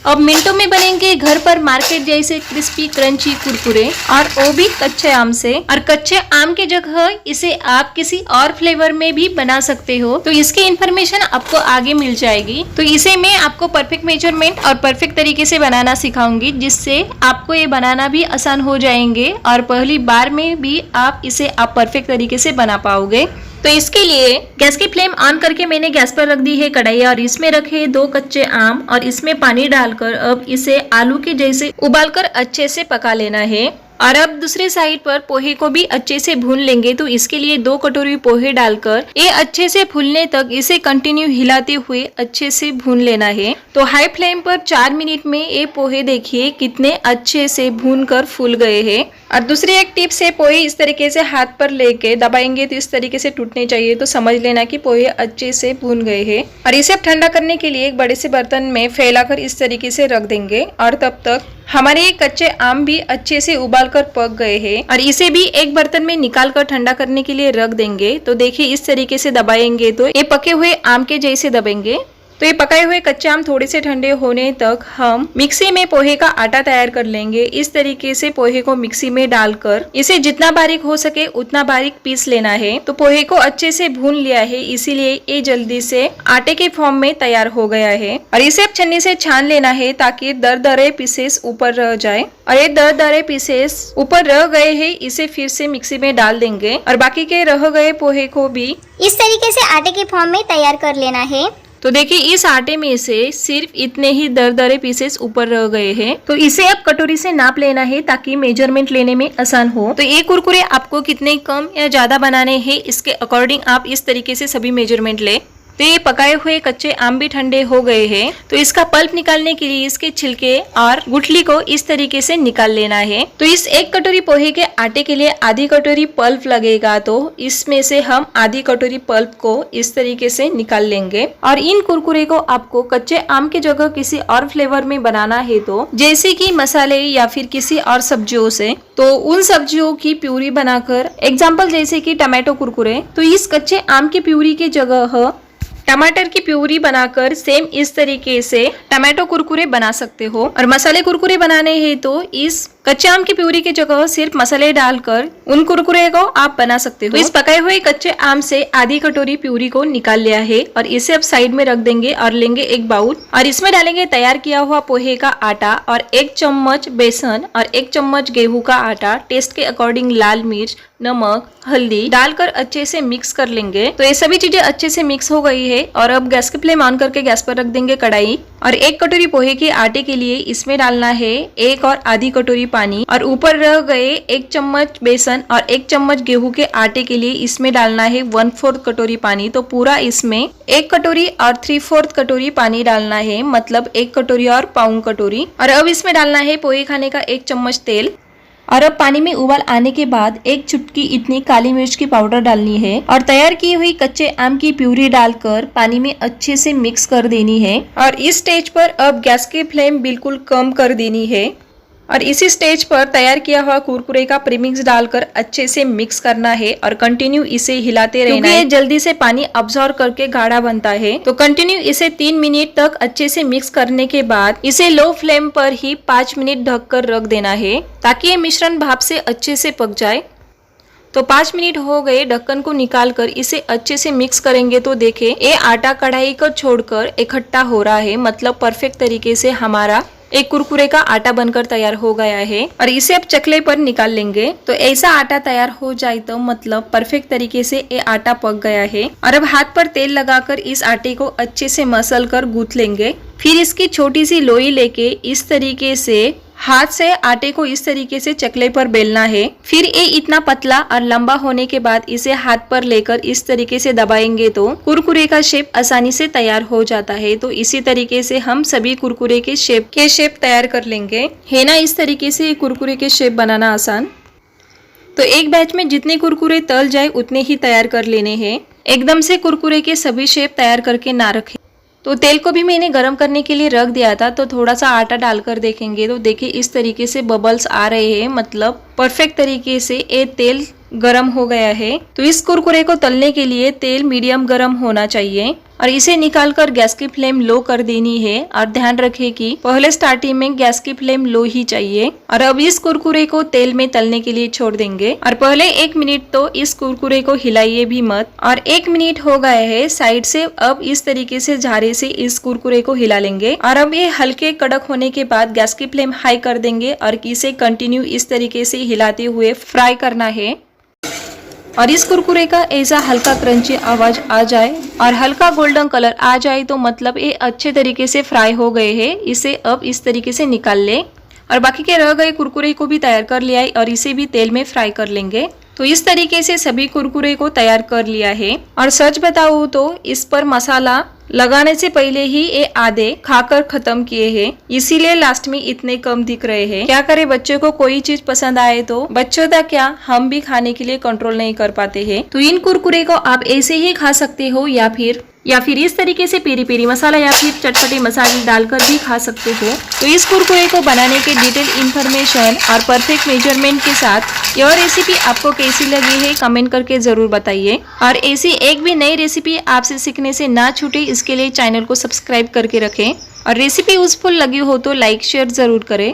अब मिनटों में बनेंगे घर पर मार्केट जैसे क्रिस्पी क्रंची कुरकुरे, और वो भी कच्चे आम से। और कच्चे आम की जगह इसे आप किसी और फ्लेवर में भी बना सकते हो, तो इसकी इन्फॉर्मेशन आपको आगे मिल जाएगी। तो इसे मैं आपको परफेक्ट मेजरमेंट और परफेक्ट तरीके से बनाना सिखाऊंगी, जिससे आपको ये बनाना भी आसान हो जाएंगे और पहली बार में भी आप इसे परफेक्ट तरीके से बना पाओगे। तो इसके लिए गैस की फ्लेम ऑन करके मैंने गैस पर रख दी है कढ़ाई, और इसमें रखे 2 कच्चे आम, और इसमें पानी डालकर अब इसे आलू के जैसे उबालकर अच्छे से पका लेना है। और अब दूसरे साइड पर पोहे को भी अच्छे से भून लेंगे। तो इसके लिए 2 कटोरी पोहे डालकर ये अच्छे से फूलने तक इसे कंटिन्यू हिलाते हुए अच्छे से भून लेना है। तो हाई फ्लेम पर 4 मिनट में ये पोहे देखिए कितने अच्छे से भून कर फूल गए हैं। और दूसरी एक टिप्स है, पोहे इस तरीके से हाथ पर लेके दबाएंगे तो इस तरीके से टूटने चाहिए, तो समझ लेना कि पोहे अच्छे से भून गए हैं। और इसे अब ठंडा करने के लिए एक बड़े से बर्तन में फैलाकर इस तरीके से रख देंगे। और तब तक हमारे ये कच्चे आम भी अच्छे से उबाल कर पक गए हैं, और इसे भी एक बर्तन में निकाल कर ठंडा करने के लिए रख देंगे। तो देखिए इस तरीके से दबाएंगे तो ये पके हुए आम के जैसे दबेंगे। तो ये पकाए हुए कच्चे आम थोड़े से ठंडे होने तक हम मिक्सी में पोहे का आटा तैयार कर लेंगे। इस तरीके से पोहे को मिक्सी में डालकर इसे जितना बारीक हो सके उतना बारीक पीस लेना है। तो पोहे को अच्छे से भून लिया है, इसीलिए ये जल्दी से आटे के फॉर्म में तैयार हो गया है। और इसे अब छन्नी से छान लेना है ताकि दरदरे पीसेस ऊपर रह जाए। और ये दरदरे पीसेस ऊपर रह गए हैं, इसे फिर से मिक्सी में डाल देंगे, और बाकी के रह गए पोहे को भी इस तरीके से आटे के फॉर्म में तैयार कर लेना है। तो देखिए इस आटे में से सिर्फ इतने ही दरदरे पीसेस ऊपर रह गए हैं। तो इसे अब कटोरी से नाप लेना है ताकि मेजरमेंट लेने में आसान हो। तो ये कुरकुरे आपको कितने कम या ज्यादा बनाने हैं, इसके अकॉर्डिंग आप इस तरीके से सभी मेजरमेंट ले। तो ये पकाए हुए कच्चे आम भी ठंडे हो गए हैं। तो इसका पल्प निकालने के लिए इसके छिलके और गुठली को इस तरीके से निकाल लेना है। तो इस 1 कटोरी पोहे के आटे के लिए आधी कटोरी पल्प लगेगा, तो इसमें से हम आधी कटोरी पल्प को इस तरीके से निकाल लेंगे। और इन कुरकुरे को आपको कच्चे आम की जगह किसी और फ्लेवर में बनाना है, तो जैसे कि मसाले या फिर किसी और सब्जियों से, तो उन सब्जियों की प्यूरी बनाकर, एग्जाम्पल जैसे कि टमाटो कुरकुरे, तो इस कच्चे आम की प्यूरी की जगह टमाटर की प्यूरी बनाकर सेम इस तरीके से टमाटो कुरकुरे बना सकते हो। और मसाले कुरकुरे बनाने हैं तो इस कच्चे आम की प्यूरी की जगह सिर्फ मसाले डालकर उन कुरकुरे को आप बना सकते हो। तो इस पकाए हुए कच्चे आम से आधी कटोरी प्यूरी को निकाल लिया है, और इसे अब साइड में रख देंगे। और लेंगे एक बाउल, और इसमें डालेंगे तैयार किया हुआ पोहे का आटा, और 1 चम्मच बेसन, और 1 चम्मच गेहूं का आटा, टेस्ट के अकॉर्डिंग लाल मिर्च, नमक, हल्दी डालकर अच्छे से मिक्स कर लेंगे। तो ये सभी चीजें अच्छे से मिक्स हो गई है। और अब गैस की फ्लेम ऑन करके गैस पर रख देंगे कढ़ाई, और 1 कटोरी पोहे के आटे के लिए इसमें डालना है 1 और आधी कटोरी पानी, और ऊपर रह गए 1 चम्मच बेसन और 1 चम्मच गेहूं के आटे के लिए इसमें डालना है 1/4 कटोरी पानी। तो पूरा इसमें 1 कटोरी और 3/4 कटोरी पानी डालना है, मतलब 1 कटोरी और पाउन कटोरी। और अब इसमें डालना है पोहे खाने का 1 चम्मच तेल। और अब पानी में उबाल आने के बाद 1 चुटकी इतनी काली मिर्च की पाउडर डालनी है, और तैयार की हुई कच्चे आम की प्यूरी डालकर पानी में अच्छे से मिक्स कर देनी है। और इस स्टेज पर अब गैस की फ्लेम बिल्कुल कम कर देनी है, और इसी स्टेज पर तैयार किया हुआ कुरकुरे का प्रीमिक्स डालकर अच्छे से मिक्स करना है, और कंटिन्यू इसे हिलाते रहना है। जल्दी से पानी अब्सॉर्ब करके गाढ़ा बनता है। तो कंटिन्यू इसे 3 मिनट तक अच्छे से मिक्स करने के बाद इसे लो फ्लेम पर ही 5 मिनट ढककर रख देना है, ताकि ये मिश्रण भाप से अच्छे से पक जाए। तो 5 मिनट हो गए, ढक्कन को निकालकर इसे अच्छे से मिक्स करेंगे। तो देखें ये आटा कढ़ाई को छोड़कर इकट्ठा हो रहा है, मतलब परफेक्ट तरीके से हमारा एक कुरकुरे का आटा बनकर तैयार हो गया है। और इसे अब चकले पर निकाल लेंगे। तो ऐसा आटा तैयार हो जाए तो मतलब परफेक्ट तरीके से ये आटा पक गया है। और अब हाथ पर तेल लगाकर इस आटे को अच्छे से मसल कर गूंथ लेंगे। फिर इसकी छोटी सी लोई लेके इस तरीके से हाथ से आटे को इस तरीके से चकले पर बेलना है। फिर ये इतना पतला और लंबा होने के बाद इसे हाथ पर लेकर इस तरीके से दबाएंगे तो कुरकुरे का शेप आसानी से तैयार हो जाता है। तो इसी तरीके से हम सभी कुरकुरे के शेप तैयार कर लेंगे। है ना इस तरीके से कुरकुरे के शेप बनाना आसान। तो एक बैच में जितने कुरकुरे तल जाए उतने ही तैयार कर लेने हैं। एकदम से कुरकुरे के सभी शेप तैयार करके ना रखें। तो तेल को भी मैंने गरम करने के लिए रख दिया था, तो थोड़ा सा आटा डालकर देखेंगे तो देखिए इस तरीके से बबल्स आ रहे हैं, मतलब परफेक्ट तरीके से ये तेल गरम हो गया है। तो इस कुरकुरे को तलने के लिए तेल मीडियम गरम होना चाहिए। और इसे निकालकर गैस की फ्लेम लो कर देनी है और ध्यान रखें कि पहले स्टार्टिंग में गैस की फ्लेम लो ही चाहिए। और अब इस कुरकुरे को तेल में तलने के लिए छोड़ देंगे और पहले 1 मिनट तो इस कुरकुरे को हिलाइए भी मत। और 1 मिनट हो गए है साइड से, अब इस तरीके से झारे से इस कुरकुरे को हिला लेंगे और अब ये हल्के कड़क होने के बाद गैस की फ्लेम हाई कर देंगे और इसे कंटिन्यू इस तरीके से हिलाते हुए फ्राई करना है। और इस कुरकुरे का ऐसा हल्का क्रंची आवाज आ जाए और हल्का गोल्डन कलर आ जाए तो मतलब ये अच्छे तरीके से फ्राई हो गए हैं। इसे अब इस तरीके से निकाल ले और बाकी के रह गए कुरकुरे को भी तैयार कर लिया है और इसे भी तेल में फ्राई कर लेंगे। तो इस तरीके से सभी कुरकुरे को तैयार कर लिया है। और सच बताऊं तो इस पर मसाला लगाने से पहले ही ये आधे खाकर खत्म किए हैं, इसीलिए लास्ट में इतने कम दिख रहे हैं। क्या करें, बच्चों को कोई चीज पसंद आए तो बच्चों तक क्या हम भी खाने के लिए कंट्रोल नहीं कर पाते हैं। तो इन कुरकुरे को आप ऐसे ही खा सकते हो या फिर इस तरीके से पेरी पेरी मसाला या फिर चटपटे मसाले डालकर भी खा सकते हो। तो इस कुरकुरे को बनाने के डिटेल इन्फॉर्मेशन और परफेक्ट मेजरमेंट के साथ यह रेसिपी आपको कैसी लगी है कमेंट करके जरूर बताइए। और ऐसी एक भी नई रेसिपी आपसे सीखने से ना छूटे इसके लिए चैनल को सब्सक्राइब करके रखें। और रेसिपी यूजफुल लगी हो तो लाइक शेयर जरूर करें।